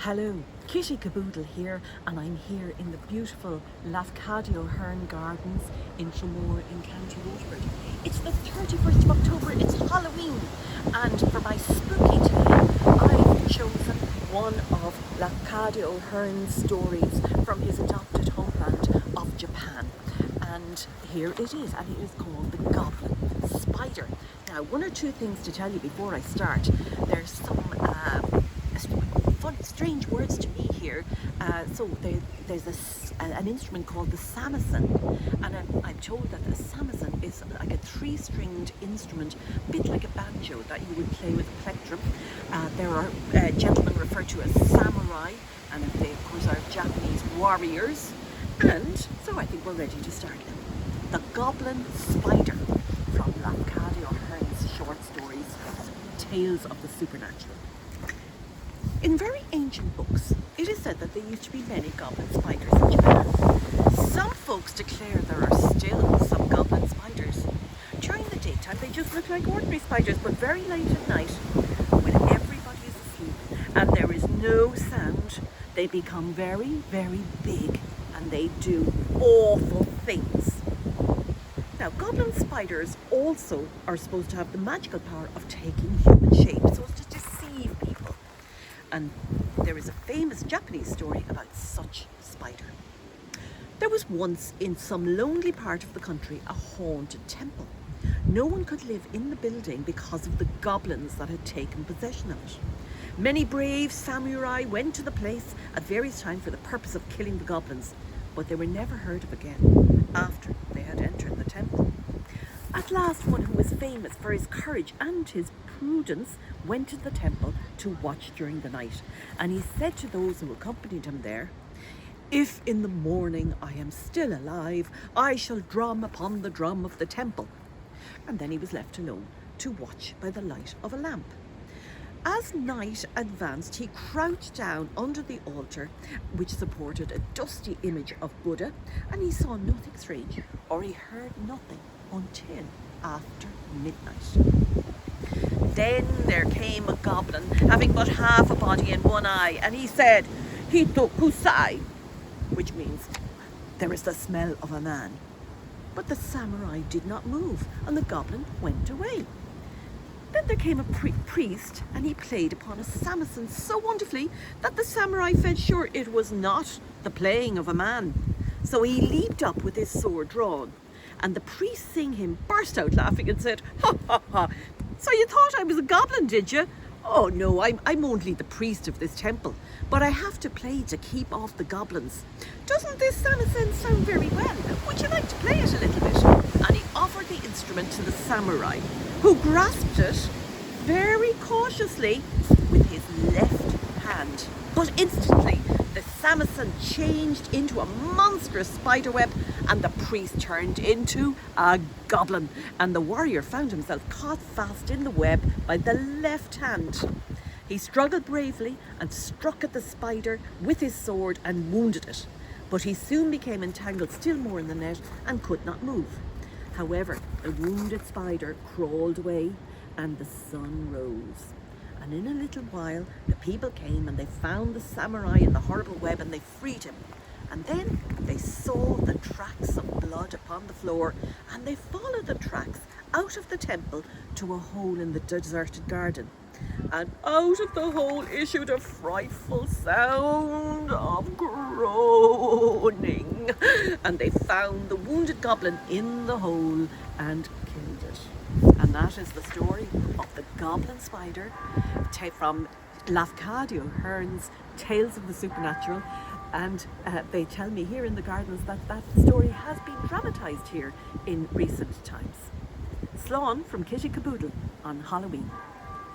Hello, Kitti Caboodle here, and I'm here in the beautiful Lafcadio Hearn Gardens in Tramore in County Waterford. It's the 31st of October, it's Halloween, and for my spooky tale, I've chosen one of Lafcadio Hearn's stories from his adopted homeland of Japan. And here it is, and it is called the Goblin Spider. Now, one or two things to tell you before I start. There's some strange words to me here. There's an instrument called the samisen, and I'm told that the samisen is like a three-stringed instrument, a bit like a banjo that you would play with a plectrum. There are gentlemen referred to as samurai, and they of course are Japanese warriors. And so I think we're ready to start now. The Goblin Spider from Lafcadio Hearn's short stories, Tales of the Supernatural. In very ancient books, it is said that there used to be many goblin spiders in Japan. Some folks declare there are still some goblin spiders. During the daytime, they just look like ordinary spiders, but very late at night, when everybody is asleep and there is no sound, they become very, very big, and they do awful things. Now, goblin spiders also are supposed to have the magical power of taking human shape, so as to deceive people. And there is a famous Japanese story about such spider. There was once in some lonely part of the country a haunted temple. No one could live in the building because of the goblins that had taken possession of it. Many brave samurai went to the place at various times for the purpose of killing the goblins, but they were never heard of again after they had entered the temple. At last, one who was famous for his courage and his prudence went to the temple to watch during the night, and he said to those who accompanied him there, "If in the morning I am still alive, I shall drum upon the drum of the temple." And then he was left alone to watch by the light of a lamp. As night advanced, he crouched down under the altar, which supported a dusty image of Buddha, and he saw nothing strange, or he heard nothing until after midnight. Then there came a goblin, having but half a body and one eye, and he said, "Hito kusai," which means, "There is the smell of a man." But the samurai did not move, and the goblin went away. Then there came a priest, and he played upon a samisen so wonderfully that the samurai felt sure it was not the playing of a man. So he leaped up with his sword drawn, and the priest seeing him burst out laughing and said, "Ha ha ha, so you thought I was a goblin, did you? Oh no, I'm only the priest of this temple, but I have to play to keep off the goblins. Doesn't this samisen sound very well? Would you like to play it a little bit?" And he offered the instrument to the samurai, who grasped it very cautiously with his left hand. But instantly, the samisen changed into a monstrous spiderweb, and the priest turned into a goblin, and the warrior found himself caught fast in the web by the left hand. He struggled bravely and struck at the spider with his sword and wounded it, but he soon became entangled still more in the net and could not move. However, the wounded spider crawled away, and the sun rose. And in a little while, the people came and they found the samurai in the horrible web, and they freed him. And then they saw the tracks of blood upon the floor, and they followed the tracks out of the temple to a hole in the deserted garden. And out of the hole issued a frightful sound of groaning. And they found the wounded goblin in the hole and killed it. And that is the story of the Goblin Spider from Lafcadio Hearn's Tales of the Supernatural. And they tell me here in the gardens that that story has been dramatised here in recent times. Slán from Kitti Caboodle on Halloween.